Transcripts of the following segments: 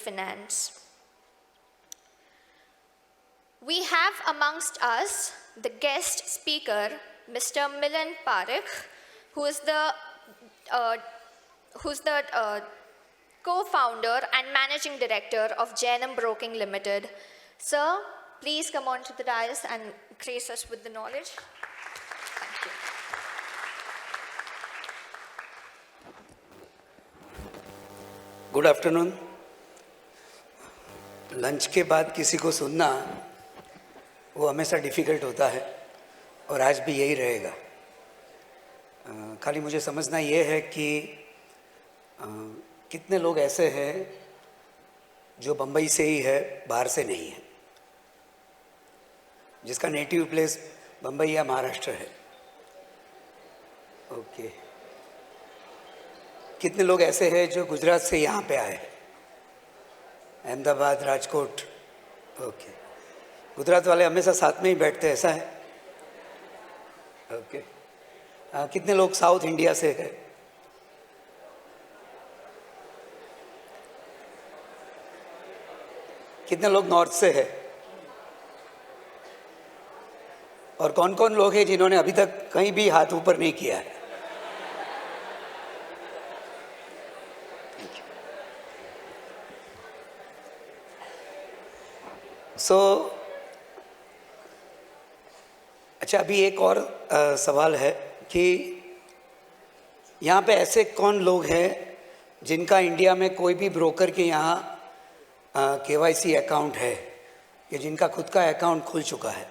Finance. We have amongst us the guest speaker, Mr. Milan Parekh, who is the co-founder and managing director of Jainam Broking Limited. Sir, please come on to the dais and grace us with the knowledge. Thank you. Good afternoon. Lunch के बाद किसी को सुनना वो हमेशा difficult होता है और आज भी यही रहेगा। खाली मुझे समझना ये है कि कितने लोग ऐसे हैं जो बम्बई से ही है, बाहर से नहीं है, जिसका नेटिव प्लेस बम्बई या महाराष्ट्र है। ओके। कितने लोग ऐसे हैं जो गुजरात से यहाँ पे आए, अहमदाबाद, राजकोट। ओके। गुजरात वाले हमेशा साथ में ही बैठते हैं, ऐसा है? ओके। कितने लोग साउथ इंडिया से हैं? कितने लोग नॉर्थ से हैं? और कौन कौन लोग हैं जिन्होंने अभी तक कहीं भी हाथ ऊपर नहीं किया है? अच्छा, अभी एक और सवाल है कि यहाँ पे ऐसे कौन लोग हैं जिनका इंडिया में कोई भी ब्रोकर के यहाँ KYC अकाउंट है या जिनका खुद का अकाउंट खुल चुका है?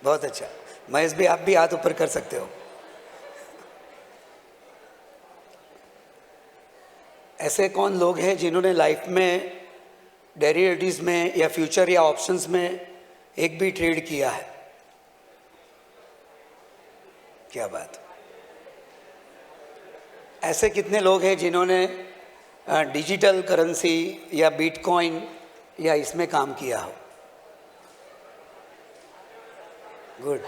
बहुत अच्छा। महेश भी, आप भी हाथ ऊपर कर सकते हो। ऐसे कौन लोग हैं जिन्होंने लाइफ में डेरिवेटिव्स में या फ्यूचर या ऑप्शंस में एक भी ट्रेड किया है? क्या बात। ऐसे कितने लोग हैं जिन्होंने डिजिटल करेंसी या बिटकॉइन या इसमें काम किया हो? गुड।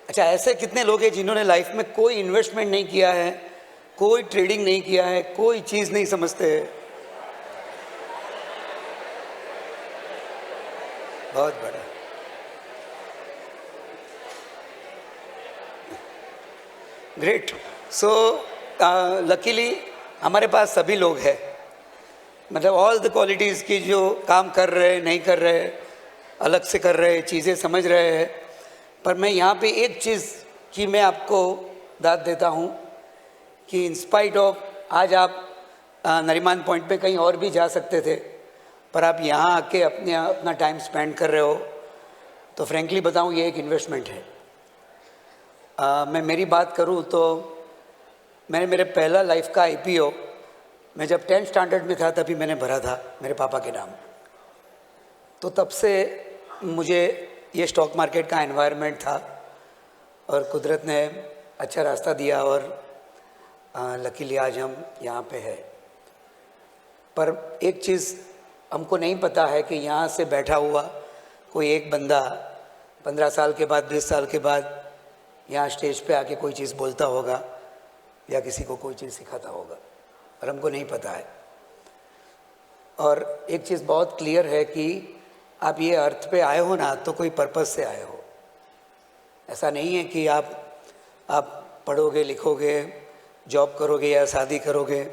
अच्छा, ऐसे कितने लोग हैं जिन्होंने लाइफ में कोई इन्वेस्टमेंट नहीं किया है, कोई ट्रेडिंग नहीं किया है, कोई चीज़ नहीं समझते हैं? बहुत बड़ा। ग्रेट। सो लकीली हमारे पास सभी लोग हैं, मतलब ऑल द क्वालिटीज़ की, जो काम कर रहे, नहीं कर रहे, अलग से कर रहे, चीज़ें समझ रहे हैं। पर मैं यहाँ पे एक चीज़ की मैं आपको दाद देता हूँ कि इंस्पाइट ऑफ आज आप नरीमान पॉइंट पे कहीं और भी जा सकते थे, पर आप यहाँ आके अपना टाइम स्पेंड कर रहे हो, तो फ्रेंकली बताऊँ ये एक इन्वेस्टमेंट है। मैं मेरी बात करूँ तो मैंने मेरे पहला लाइफ का IPO मैं जब 10th स्टैंडर्ड में था तभी मैंने भरा था मेरे पापा के नाम। तो तब से मुझे ये स्टॉक मार्केट का एनवायरनमेंट था और कुदरत ने अच्छा रास्ता दिया और लकीली आज हम यहाँ पे हैं। पर एक चीज़ हमको नहीं पता है कि यहाँ से बैठा हुआ कोई एक बंदा 15 साल के बाद, 20 साल के बाद यहाँ स्टेज पे आके कोई चीज़ बोलता होगा या किसी को कोई चीज़ सिखाता होगा, और हमको नहीं पता है। और एक चीज़ बहुत क्लियर है कि आप ये अर्थ पे आए हो ना तो कोई पर्पस से आए हो। ऐसा नहीं है कि आप पढ़ोगे, लिखोगे, जॉब करोगे या शादी करोगे,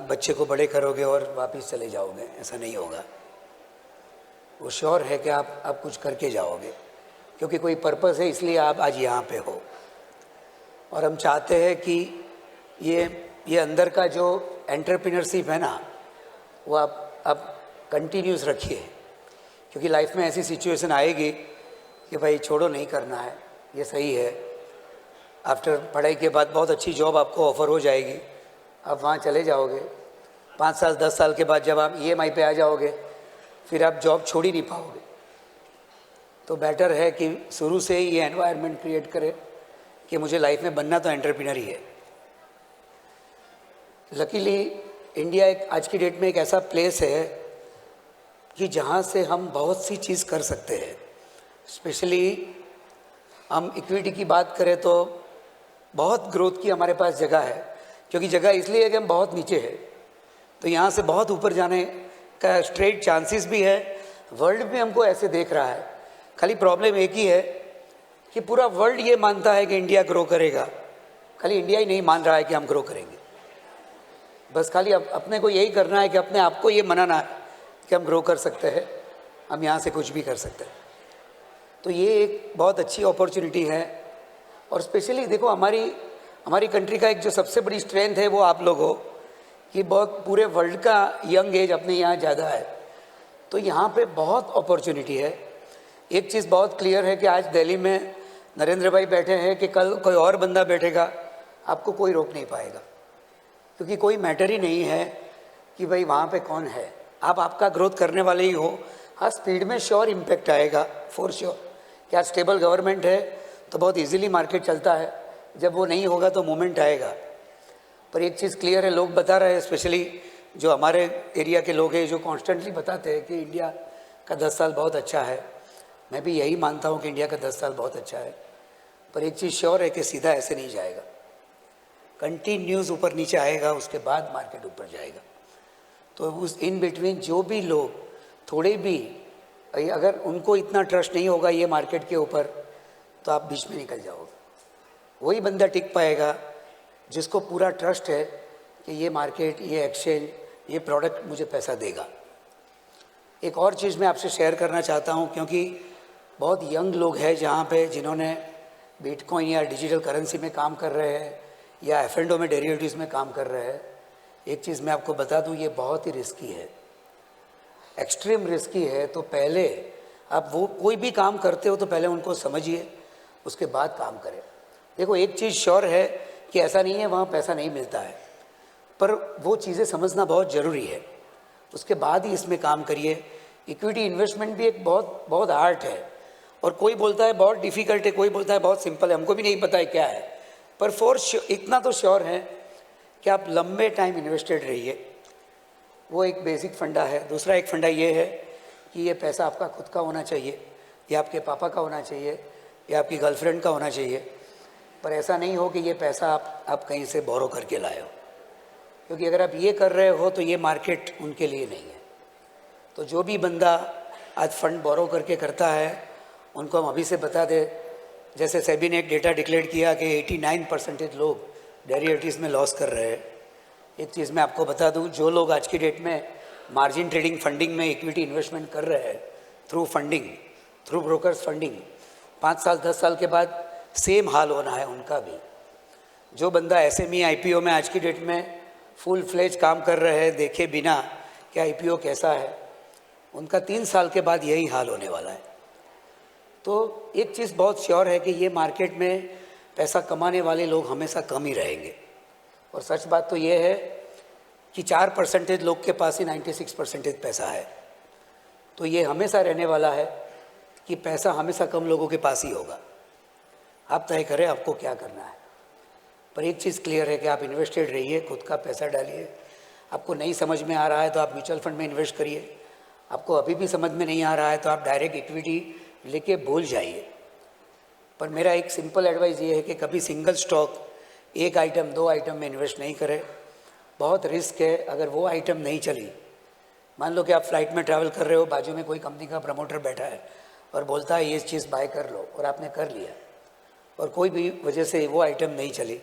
बच्चे को बड़े करोगे और वापस चले जाओगे, ऐसा नहीं होगा। वो श्योर है कि आप कुछ करके जाओगे, क्योंकि कोई पर्पस है, इसलिए आप आज यहाँ पे हो। और हम चाहते हैं कि ये अंदर का जो एंटरप्रेन्योरशिप है ना, वो आप कंटिन्यूस रखिए, क्योंकि लाइफ में ऐसी सिचुएशन आएगी कि भाई छोड़ो, नहीं करना है, ये सही है। आफ्टर पढ़ाई के बाद बहुत अच्छी जॉब आपको ऑफ़र हो जाएगी, आप वहाँ चले जाओगे। 5 साल 10 साल के बाद जब आप EMI पे आ जाओगे, फिर आप जॉब छोड़ ही नहीं पाओगे। तो बेटर है कि शुरू से ही ये एनवायरनमेंट क्रिएट करें कि मुझे लाइफ में बनना तो एंटरप्रेन्योर ही है। लकीली इंडिया आज की डेट में एक ऐसा प्लेस है कि जहाँ से हम बहुत सी चीज़ कर सकते हैं। स्पेशली हम इक्विटी की बात करें तो बहुत ग्रोथ की हमारे पास जगह है, क्योंकि जगह इसलिए है कि हम बहुत नीचे हैं, तो यहाँ से बहुत ऊपर जाने का स्ट्रेट चांसेस भी है। वर्ल्ड भी हमको ऐसे देख रहा है। खाली प्रॉब्लम एक ही है कि पूरा वर्ल्ड ये मानता है कि इंडिया ग्रो करेगा, खाली इंडिया ही नहीं मान रहा है कि हम ग्रो करेंगे। बस खाली अपने को यही करना है कि अपने आप को ये मनाना है कि हम ग्रो कर सकते हैं, हम यहाँ से कुछ भी कर सकते हैं। तो ये एक बहुत अच्छी अपॉर्चुनिटी है। और स्पेशली देखो, हमारी कंट्री का एक जो सबसे बड़ी स्ट्रेंथ है वो आप लोग हो कि बहुत पूरे वर्ल्ड का यंग एज अपने यहाँ ज़्यादा है, तो यहाँ पे बहुत अपॉर्चुनिटी है। एक चीज़ बहुत क्लियर है कि आज दिल्ली में नरेंद्र भाई बैठे हैं कि कल कोई और बंदा बैठेगा, आपको कोई रोक नहीं पाएगा, क्योंकि कोई मैटर ही नहीं है कि भाई वहाँ पे कौन है। आप आपका ग्रोथ करने वाले ही हो। हाँ, स्पीड में श्योर इम्पैक्ट आएगा, फॉर श्योर। क्या स्टेबल गवर्नमेंट है तो बहुत इजीली मार्केट चलता है, जब वो नहीं होगा तो मूवमेंट आएगा। पर एक चीज़ क्लियर है, लोग बता रहे हैं, स्पेशली जो हमारे एरिया के लोग हैं, जो कॉन्स्टेंटली बताते हैं कि इंडिया का 10 साल बहुत अच्छा है। मैं भी यही मानता हूँ कि इंडिया का 10 साल बहुत अच्छा है, पर एक चीज़ श्योर है कि सीधा ऐसे नहीं जाएगा, कंटिन्यूस ऊपर नीचे आएगा, उसके बाद मार्केट ऊपर जाएगा। तो उस इन बिटवीन जो भी लोग थोड़े भी, अगर उनको इतना ट्रस्ट नहीं होगा ये मार्केट के ऊपर, तो आप बीच में निकल जाओगे। वही बंदा टिक पाएगा जिसको पूरा ट्रस्ट है कि ये मार्केट, ये एक्सचेंज, ये प्रोडक्ट मुझे पैसा देगा। एक और चीज़ मैं आपसे शेयर करना चाहता हूँ, क्योंकि बहुत यंग लोग हैं जहाँ पे, जिन्होंने बिटकॉइन या डिजिटल करेंसी में काम कर रहे हैं या F&O में डेरिवेटिव्स में काम कर रहे हैं। एक चीज़ मैं आपको बता दूँ, ये बहुत ही रिस्की है, एक्सट्रीम रिस्की है। तो पहले आप वो कोई भी काम करते हो तो पहले उनको समझिए, उसके बाद काम करें। देखो, एक चीज़ श्योर है कि ऐसा नहीं है वहाँ पैसा नहीं मिलता है, पर वो चीज़ें समझना बहुत ज़रूरी है, उसके बाद ही इसमें काम करिए। इक्विटी इन्वेस्टमेंट भी एक बहुत बहुत आर्ट है, और कोई बोलता है बहुत डिफ़िकल्ट है, कोई बोलता है बहुत सिंपल है, हमको भी नहीं पता है क्या है। पर इतना तो श्योर है कि आप लंबे टाइम इन्वेस्टेड रहिए, वो एक बेसिक फंडा है। दूसरा एक फंडा ये है कि ये पैसा आपका खुद का होना चाहिए, या आपके पापा का होना चाहिए, या आपकी गर्लफ्रेंड का होना चाहिए। पर ऐसा नहीं हो कि ये पैसा आप कहीं से बोरो करके लाए हो, क्योंकि अगर आप ये कर रहे हो तो ये मार्केट उनके लिए नहीं है। तो जो भी बंदा आज फंड बोरो करके करता है, उनको हम अभी से बता दें, जैसे सेबी ने एक डेटा डिक्लेयर किया कि 89% लोग डेरिवेटिव्स में लॉस कर रहे हैं। एक चीज़ मैं आपको बता दूं, जो लोग आज की डेट में मार्जिन ट्रेडिंग फंडिंग में इक्विटी इन्वेस्टमेंट कर रहे हैं through funding, through brokers funding, 5 साल 10 साल के बाद सेम हाल होना है उनका भी। जो बंदा SME IPO में आज की डेट में फुल फ्लेज काम कर रहे हैं, देखे बिना कि IPO कैसा है, उनका 3 साल के बाद यही हाल होने वाला है। तो एक चीज़ बहुत श्योर है कि ये मार्केट में पैसा कमाने वाले लोग हमेशा कम ही रहेंगे। और सच बात तो ये है कि 4% लोग के पास ही 96% पैसा है। तो ये हमेशा रहने वाला है कि पैसा हमेशा कम लोगों के पास ही होगा। आप तय करें आपको क्या करना है। पर एक चीज़ क्लियर है कि आप इन्वेस्टेड रहिए, खुद का पैसा डालिए। आपको नहीं समझ में आ रहा है तो आप म्यूचुअल फंड में इन्वेस्ट करिए। आपको अभी भी समझ में नहीं आ रहा है तो आप डायरेक्ट इक्विटी लेके भूल जाइए। पर मेरा एक सिंपल एडवाइस ये है कि कभी सिंगल स्टॉक, एक आइटम, 2 आइटम में इन्वेस्ट नहीं करें। बहुत रिस्क है। अगर वो आइटम नहीं चली, मान लो कि आप फ्लाइट में ट्रैवल कर रहे हो, बाजू में कोई कंपनी का प्रमोटर बैठा है और बोलता है ये चीज़ बाय कर लो, और आपने कर लिया, और कोई भी वजह से वो आइटम नहीं चली,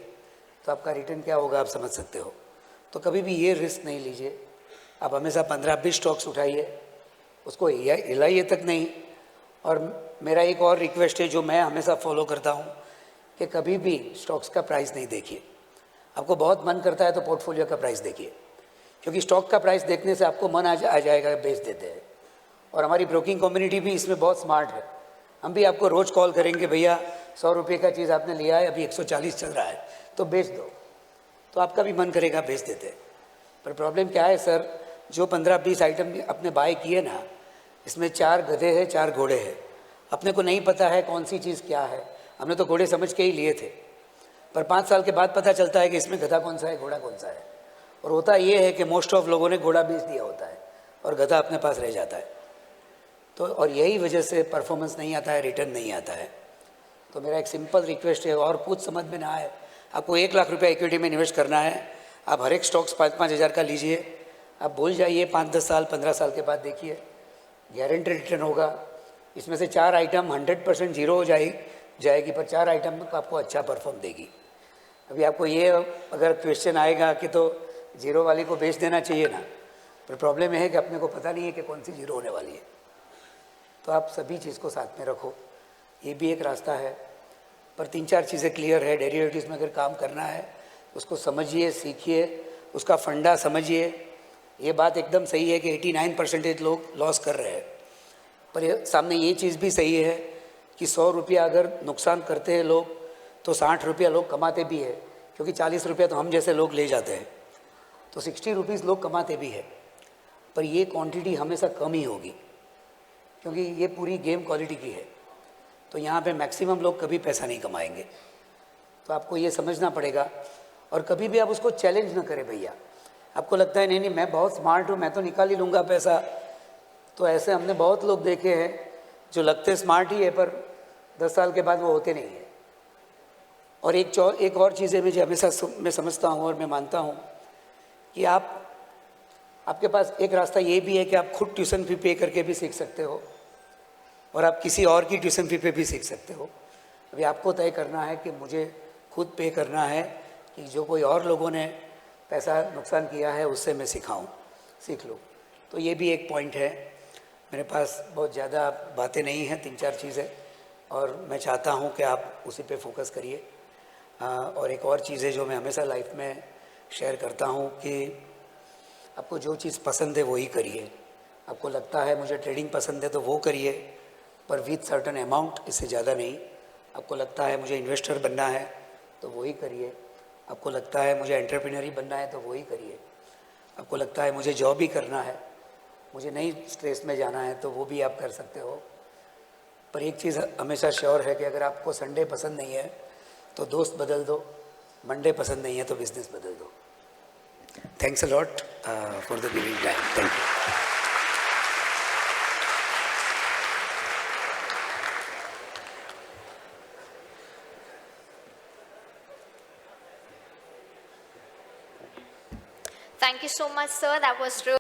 तो आपका रिटर्न क्या होगा आप समझ सकते हो। तो कभी भी ये रिस्क नहीं लीजिए। आप हमेशा 15-20 स्टॉक्स उठाइए, उसको हिलाइए तक नहीं। और मेरा एक और रिक्वेस्ट है जो मैं हमेशा फॉलो करता हूँ कि कभी भी स्टॉक्स का प्राइस नहीं देखिए। आपको बहुत मन करता है तो पोर्टफोलियो का प्राइस देखिए, क्योंकि स्टॉक का प्राइस देखने से आपको मन आ जाएगा, बेच देते हैं। और हमारी ब्रोकिंग कम्युनिटी भी इसमें बहुत स्मार्ट है। हम भी आपको रोज़ कॉल करेंगे, भैया 100 रुपये का चीज़ आपने लिया है, अभी 140 चल रहा है तो बेच दो, तो आपका भी मन करेगा, बेच देते। पर प्रॉब्लम क्या है सर, जो 15-20 आइटम अपने बाय किए ना, इसमें 4 गधे हैं, 4 घोड़े हैं। अपने को नहीं पता है कौन सी चीज़ क्या है, हमने तो घोड़े समझ के ही लिए थे। पर 5 साल के बाद पता चलता है कि इसमें गधा कौन सा है, घोड़ा कौन सा है। और होता ये है कि मोस्ट ऑफ लोगों ने घोड़ा बेच दिया होता है और गधा अपने पास रह जाता है। तो और यही वजह से परफॉर्मेंस नहीं आता है, रिटर्न नहीं आता है। तो मेरा एक सिंपल रिक्वेस्ट है, और कुछ समझ में ना आए आपको 1 लाख रुपया इक्विटी में इन्वेस्ट करना है, आप हर एक स्टॉक्स 5-5 हज़ार का लीजिए, आप बोल जाइए 5-10 साल 15 साल के बाद देखिए गारंटी रिटर्न होगा। इसमें से 4 आइटम 100% जीरो हो जाएगी, पर 4 आइटम आपको अच्छा परफॉर्म देगी। अभी आपको ये अगर क्वेश्चन आएगा कि तो जीरो वाली को बेच देना चाहिए ना, पर प्रॉब्लम यह है कि अपने को पता नहीं है कि कौन सी जीरो होने वाली है। तो आप सभी चीज़ को साथ में रखो, ये भी एक रास्ता है। पर 3-4 चीज़ें क्लियर है। डेरिवेटिव्स में अगर काम करना है उसको समझिए, सीखिए, उसका फंडा समझिए। ये बात एकदम सही है कि 89% लोग लॉस कर रहे हैं, पर सामने ये चीज़ भी सही है कि 100 रुपया अगर नुकसान करते हैं लोग तो 60 रुपया लोग कमाते भी है, क्योंकि 40 रुपया तो हम जैसे लोग ले जाते हैं, तो 60 रुपीज़ लोग कमाते भी है। पर ये क्वांटिटी हमेशा कम ही होगी, क्योंकि ये पूरी गेम क्वालिटी की है। तो यहाँ पे मैक्सिमम लोग कभी पैसा नहीं कमाएंगे। तो आपको ये समझना पड़ेगा, और कभी भी आप उसको चैलेंज ना करें भैया। आपको लगता है नहीं मैं बहुत स्मार्ट हूँ, मैं तो निकाल ही लूँगा पैसा, तो ऐसे हमने बहुत लोग देखे हैं जो लगते स्मार्ट ही है पर 10 साल के बाद वो होते नहीं है। और एक और चीज़ है मुझे हमेशा मैं समझता हूँ और मैं मानता हूँ कि आपके पास एक रास्ता ये भी है कि आप खुद ट्यूशन फी पे करके भी सीख सकते हो, और आप किसी और की ट्यूशन फी पे भी सीख सकते हो। अभी आपको तय करना है कि मुझे खुद पे करना है कि जो कोई और लोगों ने पैसा नुकसान किया है उससे मैं सीख लूँ। तो ये भी एक पॉइंट है। मेरे पास बहुत ज़्यादा बातें नहीं हैं, 3-4 चीज़ें, और मैं चाहता हूँ कि आप उसी पे फोकस करिए। और एक और चीज़ है जो मैं हमेशा लाइफ में शेयर करता हूँ कि आपको जो चीज़ पसंद है वही करिए। आपको लगता है मुझे ट्रेडिंग पसंद है तो वो करिए, पर विथ सर्टन अमाउंट, इससे ज़्यादा नहीं। आपको लगता है मुझे इन्वेस्टर बनना है तो वही करिए। आपको लगता है मुझे एंटरप्रेन्योर बनना है तो वही करिए। आपको लगता है मुझे जॉब ही करना है, मुझे नहीं स्ट्रेस में जाना है, तो वो भी आप कर सकते हो। पर एक चीज़ हमेशा श्योर है कि अगर आपको संडे पसंद नहीं है तो दोस्त बदल दो, मंडे पसंद नहीं है तो बिजनेस बदल दो। Thanks a lot for the giving time. Thank you. Thank you so much, sir. That was really